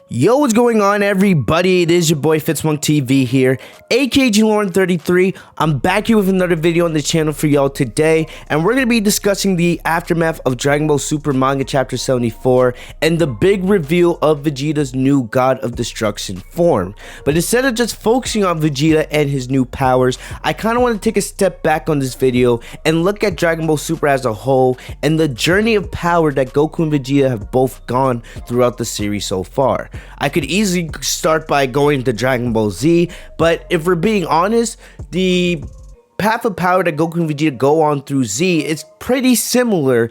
Yo, what's going on, everybody? It is your boy Fitz TV here, aka Lauren33. I'm back here with another video on the channel for y'all today, and we're gonna be discussing the aftermath of Dragon Ball Super Manga Chapter 74 and the big reveal of Vegeta's new God of Destruction form. But instead of just focusing on Vegeta and his new powers, I kind of want to take a step back on this video and look at Dragon Ball Super as a whole and the journey of power that Goku and Vegeta have both gone throughout the series so far. I could easily start by going to Dragon Ball Z, but if we're being honest, the path of power that Goku and Vegeta go on through Z is pretty similar,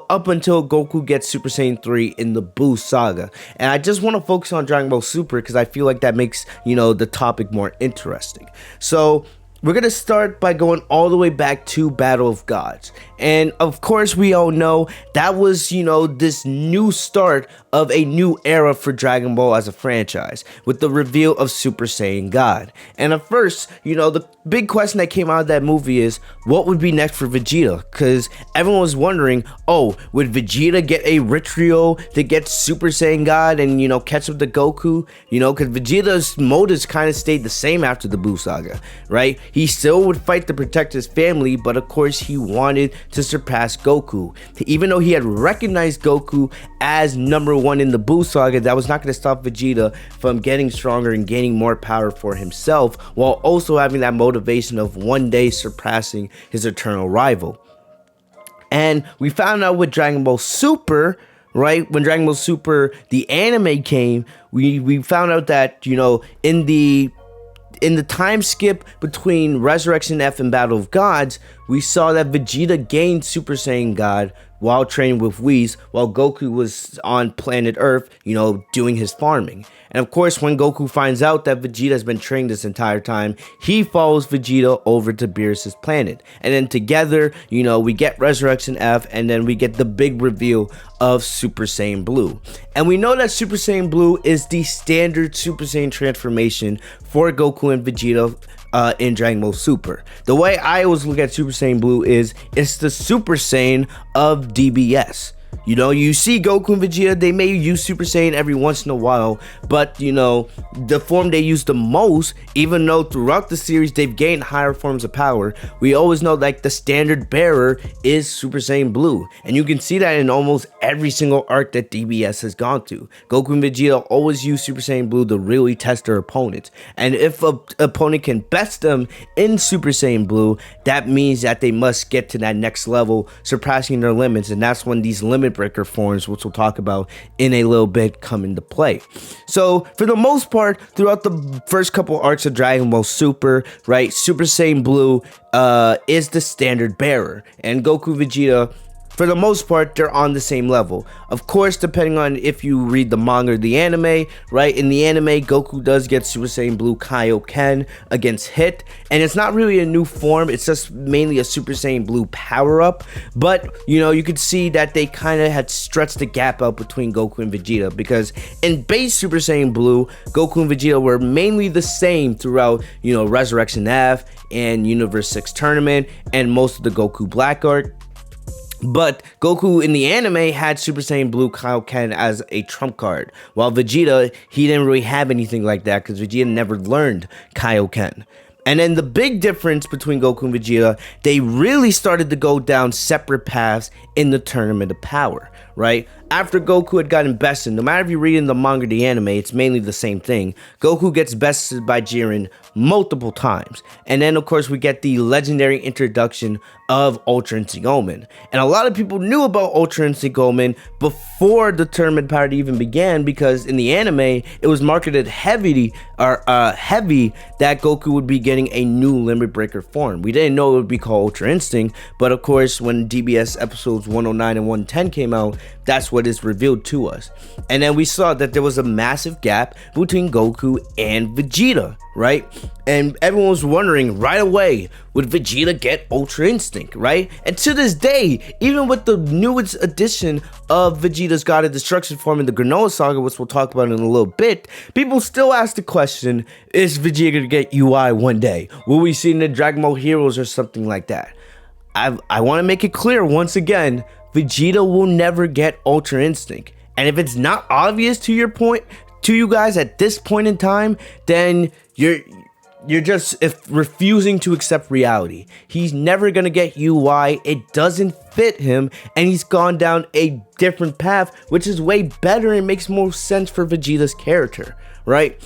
up until Goku gets Super Saiyan 3 in the Buu saga. And I just want to focus on Dragon Ball Super because I feel like that makes, the topic more interesting. So we're going to start by going all the way back to Battle of Gods. And of course, we all know that was, this new start of a new era for Dragon Ball as a franchise with the reveal of Super Saiyan God. And at first, the big question that came out of that movie is what would be next for Vegeta? Because everyone was wondering, would Vegeta get a ritual to get Super Saiyan God and, catch up to Goku? Because Vegeta's motives kind of stayed the same after the Buu saga, right? He still would fight to protect his family, but of course he wanted to surpass Goku. Even though he had recognized Goku as number one in the Buu saga, that was not going to stop Vegeta from getting stronger and gaining more power for himself, while also having that motivation of one day surpassing his eternal rival. And we found out with Dragon Ball Super, right? When Dragon Ball Super, the anime came, we found out that, in the time skip between Resurrection F and Battle of Gods, we saw that Vegeta gained Super Saiyan God while training with Whis, while Goku was on planet Earth, doing his farming. And of course, when Goku finds out that Vegeta has been training this entire time, he follows Vegeta over to Beerus's planet. And then together, we get Resurrection F, and then we get the big reveal of Super Saiyan Blue. And we know that Super Saiyan Blue is the standard Super Saiyan transformation for Goku and Vegeta in Dragon Ball Super. The way I always look at Super Saiyan Blue is it's the Super Saiyan of DBS. You see Goku and Vegeta, they may use Super Saiyan every once in a while, but, the form they use the most, even though throughout the series they've gained higher forms of power, we always know, the standard bearer is Super Saiyan Blue. And you can see that in almost every single arc that DBS has gone to. Goku and Vegeta always use Super Saiyan Blue to really test their opponents. And if an opponent can best them in Super Saiyan Blue, that means that they must get to that next level, surpassing their limits, and that's when these limit breaker forms, which we'll talk about in a little bit, come into play. So for the most part, throughout the first couple arcs of Dragon Ball Super, right, Super Saiyan Blue is the standard bearer, and Goku, Vegeta, for the most part, they're on the same level. Of course, depending on if you read the manga or the anime, right? In the anime, Goku does get Super Saiyan Blue Kaioken against Hit, and it's not really a new form, it's just mainly a Super Saiyan Blue power-up. But, you could see that they kind of had stretched the gap out between Goku and Vegeta, because in base Super Saiyan Blue, Goku and Vegeta were mainly the same throughout, Resurrection F and Universe 6 Tournament and most of the Goku Black arc. But Goku in the anime had Super Saiyan Blue Kaioken as a trump card, while Vegeta, he didn't really have anything like that because Vegeta never learned Kaioken. And then the big difference between Goku and Vegeta, they really started to go down separate paths in the Tournament of Power, right? After Goku had gotten bested, no matter if you read in the manga or the anime, it's mainly the same thing. Goku gets bested by Jiren multiple times. And then, of course, we get the legendary introduction of Ultra Instinct Gomen. And a lot of people knew about Ultra Instinct Gomen before the Tournament Power even began, because in the anime, it was marketed heavy that Goku would be getting a new limit breaker form. We didn't know it would be called Ultra Instinct, but of course, when DBS episodes 109 and 110 came out, that's what is revealed to us. And then we saw that there was a massive gap between Goku and Vegeta, right? And everyone was wondering right away, would Vegeta get Ultra Instinct, right? And to this day, even with the newest edition of Vegeta's God of Destruction form in the Granola Saga, which we'll talk about in a little bit, people still ask the question, is Vegeta gonna get UI one day? Will we see in the Dragon Ball Heroes or something like that? I want to make it clear once again, Vegeta will never get Ultra Instinct. And if it's not obvious to your point, to you guys at this point in time, then you're just refusing to accept reality. He's never gonna get UI. It doesn't fit him, and he's gone down a different path, which is way better and makes more sense for Vegeta's character, right?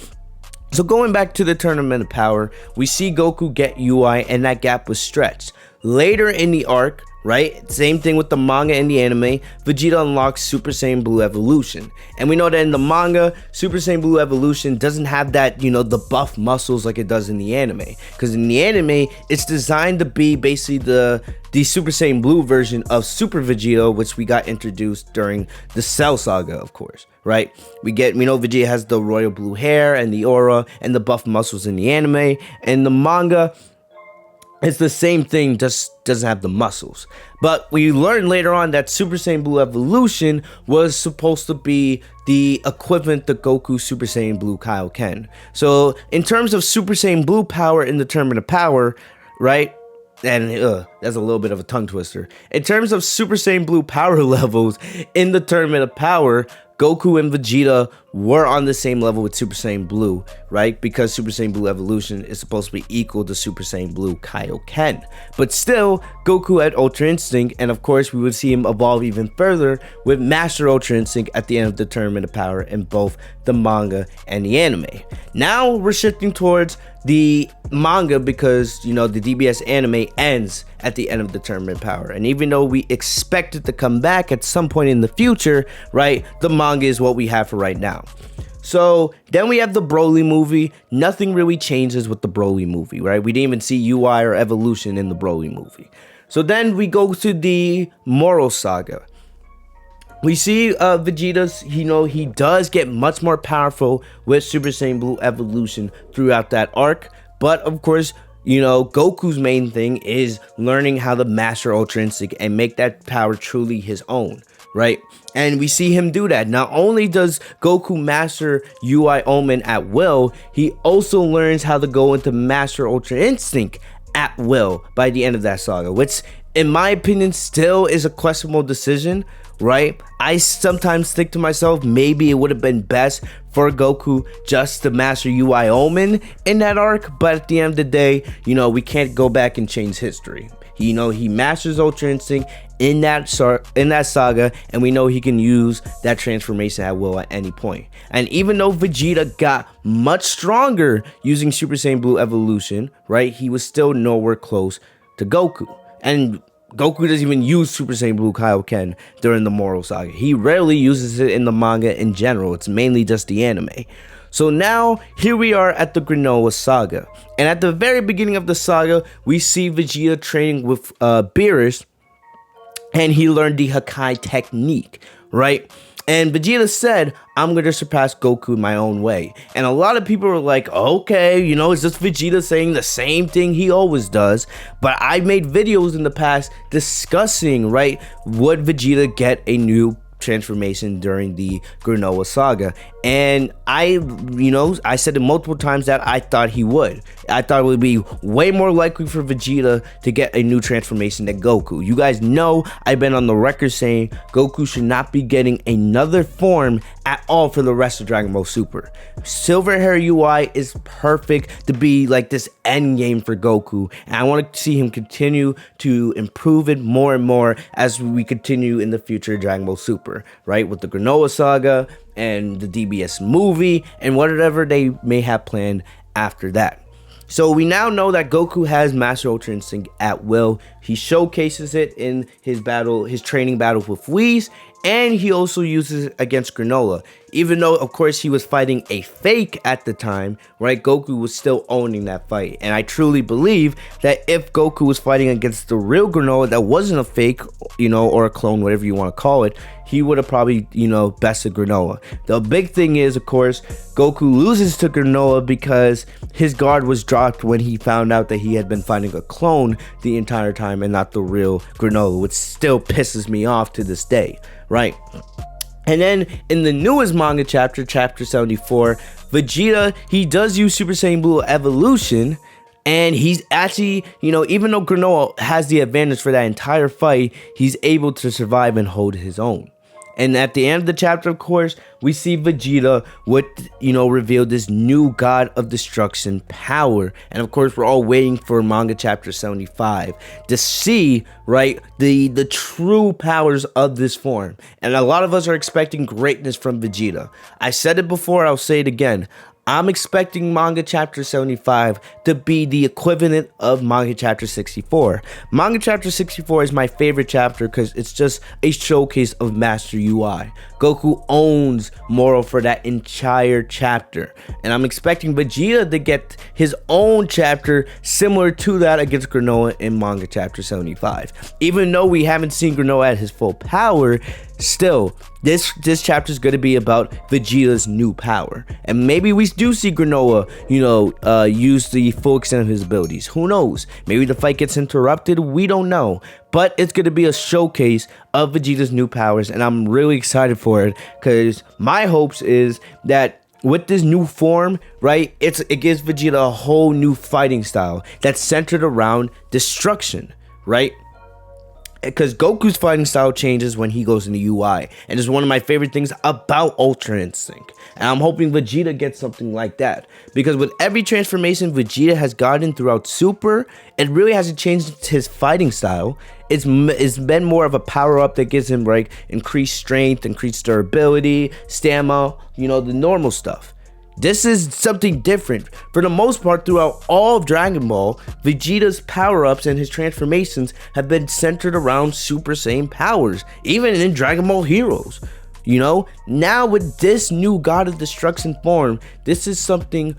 So going back to the Tournament of Power, we see Goku get UI, and that gap was stretched. Later in the arc, right, same thing with the manga and the anime, Vegeta unlocks Super Saiyan Blue Evolution. And we know that in the manga, Super Saiyan Blue Evolution doesn't have that, the buff muscles like it does in the anime. Because in the anime, it's designed to be basically the Super Saiyan Blue version of Super Vegeta, which we got introduced during the Cell Saga, of course, right? We know Vegeta has the royal blue hair and the aura and the buff muscles in the anime. And the manga, it's the same thing, just doesn't have the muscles. But we learned later on that Super Saiyan Blue Evolution was supposed to be the equivalent to Goku Super Saiyan Blue Kaioken. So in terms of Super Saiyan Blue power in the Tournament of Power, right? And that's a little bit of a tongue twister. In terms of Super Saiyan Blue power levels in the Tournament of Power, Goku and Vegeta were on the same level with Super Saiyan Blue, right? Because Super Saiyan Blue Evolution is supposed to be equal to Super Saiyan Blue Kaioken. But still, Goku had Ultra Instinct, and of course, we would see him evolve even further with Master Ultra Instinct at the end of the Tournament of Power in both the manga and the anime. Now, we're shifting towards the manga because, the DBS anime ends at the end of the Tournament of Power. And even though we expect it to come back at some point in the future, right, the manga is what we have for right now. So then we have the Broly movie. Nothing really changes with the Broly movie, right? We didn't even see UI or evolution in the Broly movie. So then we go to the Moral Saga. We see Vegeta's, he does get much more powerful with Super Saiyan Blue Evolution throughout that arc. But of course, Goku's main thing is learning how to master Ultra Instinct and make that power truly his own, right? And we see him do that. Not only does Goku master UI Omen at will, he also learns how to go into Master Ultra Instinct at will by the end of that saga, which in my opinion still is a questionable decision, right? I sometimes think to myself, maybe it would have been best for Goku just to master UI Omen in that arc, but at the end of the day, we can't go back and change history. He masters Ultra Instinct in that saga, and we know he can use that transformation at will at any point. And even though Vegeta got much stronger using Super Saiyan Blue Evolution, right, he was still nowhere close to Goku. And Goku doesn't even use Super Saiyan Blue Kaioken during the Moral Saga. He rarely uses it in the manga in general. It's mainly just the anime. So now, here we are at the Granola Saga. And at the very beginning of the saga, we see Vegeta training with Beerus, and he learned the Hakai technique, right? And Vegeta said, I'm going to surpass Goku my own way. And a lot of people were like, okay, it's just Vegeta saying the same thing he always does. But I made videos in the past discussing, right, would Vegeta get a new transformation during the Granola Saga? And I said it multiple times that I thought he would. I thought it would be way more likely for Vegeta to get a new transformation than Goku. You guys know I've been on the record saying Goku should not be getting another form at all for the rest of Dragon Ball Super. Silver Hair UI is perfect to be like this end game for Goku, and I want to see him continue to improve it more and more as we continue in the future of Dragon Ball Super, right? With the Granola Saga and the DBS movie and whatever they may have planned after that. So we now know that Goku has Master Ultra Instinct at will. He showcases it in his training battle with Whis, and he also uses it against Granola. Even though, of course, he was fighting a fake at the time, right? Goku was still owning that fight. And I truly believe that if Goku was fighting against the real Granola that wasn't a fake, or a clone, whatever you want to call it, he would have probably, bested Granola. The big thing is, of course, Goku loses to Granola because his guard was dropped when he found out that he had been fighting a clone the entire time and not the real Granola, which still pisses me off to this day, right? And then in the newest manga chapter, chapter 74, Vegeta, he does use Super Saiyan Blue Evolution, and he's actually, even though Granola has the advantage for that entire fight, he's able to survive and hold his own, And at the end of the chapter, of course, we see Vegeta with, reveal this new God of Destruction power. And of course, we're all waiting for Manga Chapter 75 to see, right, the true powers of this form. And a lot of us are expecting greatness from Vegeta. I said it before, I'll say it again. I'm expecting Manga Chapter 75 to be the equivalent of Manga Chapter 64. Manga Chapter 64 is my favorite chapter because it's just a showcase of Master UI. Goku owns Moro for that entire chapter. And I'm expecting Vegeta to get his own chapter similar to that against Granola in Manga Chapter 75. Even though we haven't seen Granola at his full power, still, this chapter is going to be about Vegeta's new power. And maybe we do see Granola, use the full extent of his abilities. Who knows? Maybe the fight gets interrupted. We don't know. But it's going to be a showcase of Vegeta's new powers. And I'm really excited for it because my hopes is that with this new form, right, it gives Vegeta a whole new fighting style that's centered around destruction, right? Because Goku's fighting style changes when he goes into UI. And it's one of my favorite things about Ultra Instinct. And I'm hoping Vegeta gets something like that. Because with every transformation Vegeta has gotten throughout Super, it really hasn't changed his fighting style. It's been more of a power-up that gives him, like, increased strength, increased durability, stamina, the normal stuff. This is something different. For the most part, throughout all of Dragon Ball, Vegeta's power-ups and his transformations have been centered around Super Saiyan powers, even in Dragon Ball Heroes. Now with this new God of Destruction form, this is something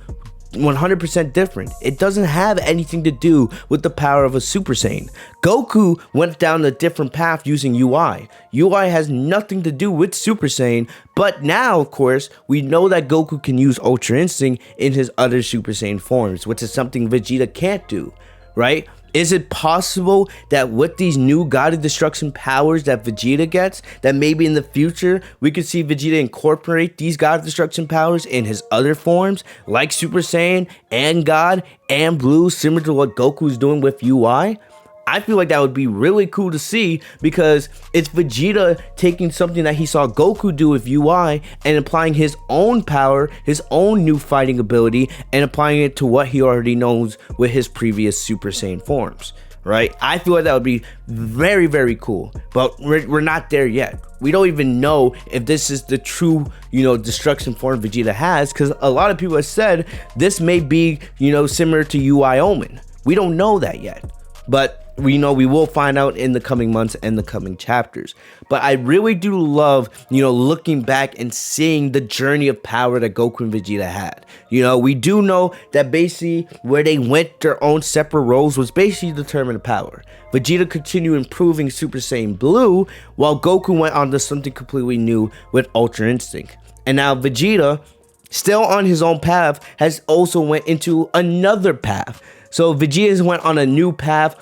100% different. It doesn't have anything to do with the power of a Super Saiyan. Goku went down a different path using UI. UI has nothing to do with Super Saiyan, but now, of course, we know that Goku can use Ultra Instinct in his other Super Saiyan forms, which is something Vegeta can't do, right? Is it possible that with these new God of Destruction powers that Vegeta gets, that maybe in the future we could see Vegeta incorporate these God of Destruction powers in his other forms, like Super Saiyan and God and Blue, similar to what Goku's doing with UI? I feel like that would be really cool to see because it's Vegeta taking something that he saw Goku do with UI and applying his own power, his own new fighting ability, and applying it to what he already knows with his previous Super Saiyan forms, right? I feel like that would be very, very cool, but we're not there yet. We don't even know if this is the true, destruction form Vegeta has, because a lot of people have said this may be, similar to UI Omen. We don't know that yet, but we will find out in the coming months and the coming chapters. But I really do love, looking back and seeing the journey of power that Goku and Vegeta had. We do know that basically where they went their own separate roles was basically determined power. Vegeta continued improving Super Saiyan Blue, while Goku went on to something completely new with Ultra Instinct. And now Vegeta, still on his own path, has also went into another path. So Vegeta went on a new path,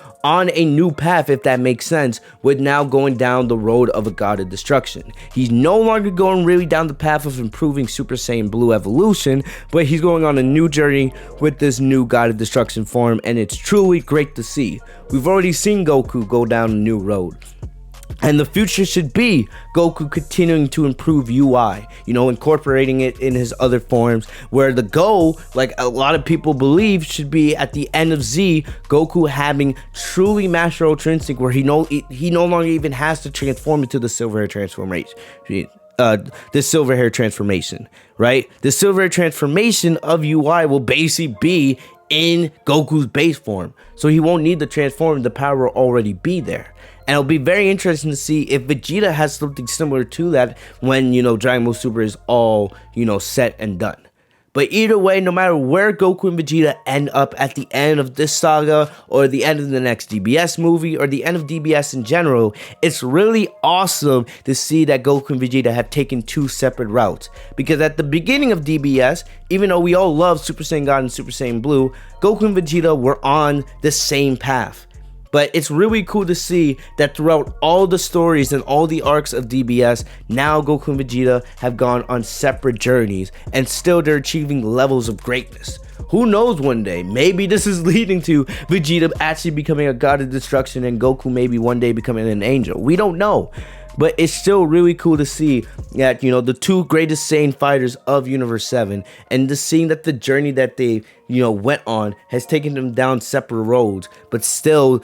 if that makes sense, with now going down the road of a God of Destruction. He's no longer going really down the path of improving Super Saiyan Blue evolution, but he's going on a new journey with this new God of Destruction form, and it's truly great to see. We've already seen Goku go down a new road. And the future should be Goku continuing to improve UI, incorporating it in his other forms, where the goal, like a lot of people believe, should be at the end of Z, Goku having truly Master Ultra Instinct, where he no longer even has to transform into the silver hair transformation. The silver hair transformation, right? The silver hair transformation of UI will basically be in Goku's base form, so he won't need to transform. The power will already be there. And it'll be very interesting to see if Vegeta has something similar to that when, Dragon Ball Super is all, set and done. But either way, no matter where Goku and Vegeta end up at the end of this saga, or the end of the next DBS movie, or the end of DBS in general, it's really awesome to see that Goku and Vegeta have taken two separate routes. Because at the beginning of DBS, even though we all love Super Saiyan God and Super Saiyan Blue, Goku and Vegeta were on the same path. But it's really cool to see that throughout all the stories and all the arcs of DBS, now Goku and Vegeta have gone on separate journeys, and still they're achieving levels of greatness. Who knows, one day, maybe this is leading to Vegeta actually becoming a God of Destruction and Goku maybe one day becoming an angel. We don't know. but it's still really cool to see that, you know, the two greatest Saiyan fighters of Universe 7, and just seeing that the journey that they, you know, went on has taken them down separate roads, but still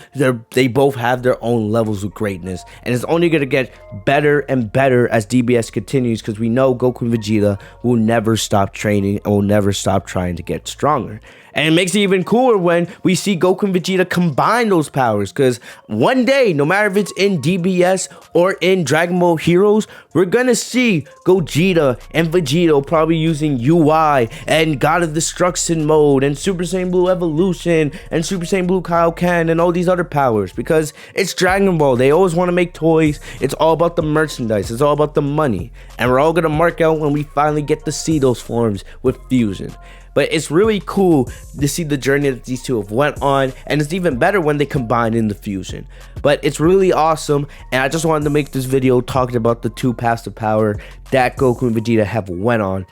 they both have their own levels of greatness, and it's only going to get better and better as DBS continues, because we know Goku and Vegeta will never stop training and will never stop trying to get stronger. And it makes it even cooler when we see Goku and Vegeta combine those powers, because one day, no matter if it's in DBS or in Dragon Ball Heroes, we're gonna see Gogeta and Vegeta probably using UI and God of Destruction mode and Super Saiyan Blue Evolution and Super Saiyan Blue Kaioken and all these other powers, because it's Dragon Ball. They always want to make toys. It's all about the merchandise. It's all about the money. And we're all gonna mark out when we finally get to see those forms with Fusion. But it's really cool to see the journey that these two have went on, and it's even better when they combine in the fusion. But it's really awesome, and I just wanted to make this video talking about the two paths of power that Goku and Vegeta have went on,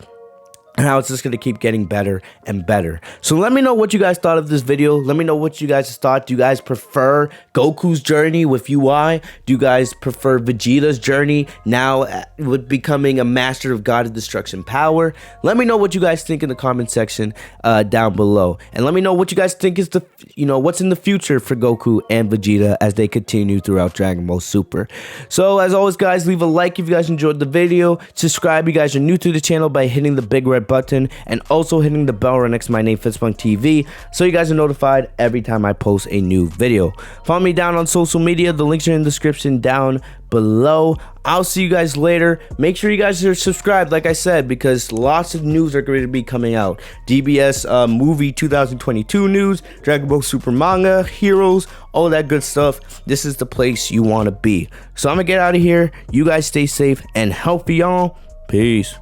and how it's just going to keep getting better and better. So let me know what you guys thought of this video. Let me know what you guys thought. Do you guys prefer Goku's journey with UI? Do you guys prefer Vegeta's journey now with becoming a master of God of Destruction power? Let me know what you guys think in the comment section down below. And let me know what you guys think is what's in the future for Goku and Vegeta as they continue throughout Dragon Ball Super. So as always, guys, leave a like if you guys enjoyed the video. Subscribe if you guys are new to the channel by hitting the big red button and also hitting the bell right next to my name, Fitz TV, so you guys are notified every time I post a new video. Follow me down on social media. The links are in the description down below. I'll see you guys later. Make sure you guys are subscribed, like I said, because lots of news are going to be coming out. DBS movie 2022 news, Dragon Ball Super manga, Heroes, all that good stuff. This is the place you want to be. So I'm gonna get out of here. You guys stay safe and healthy, y'all. Peace.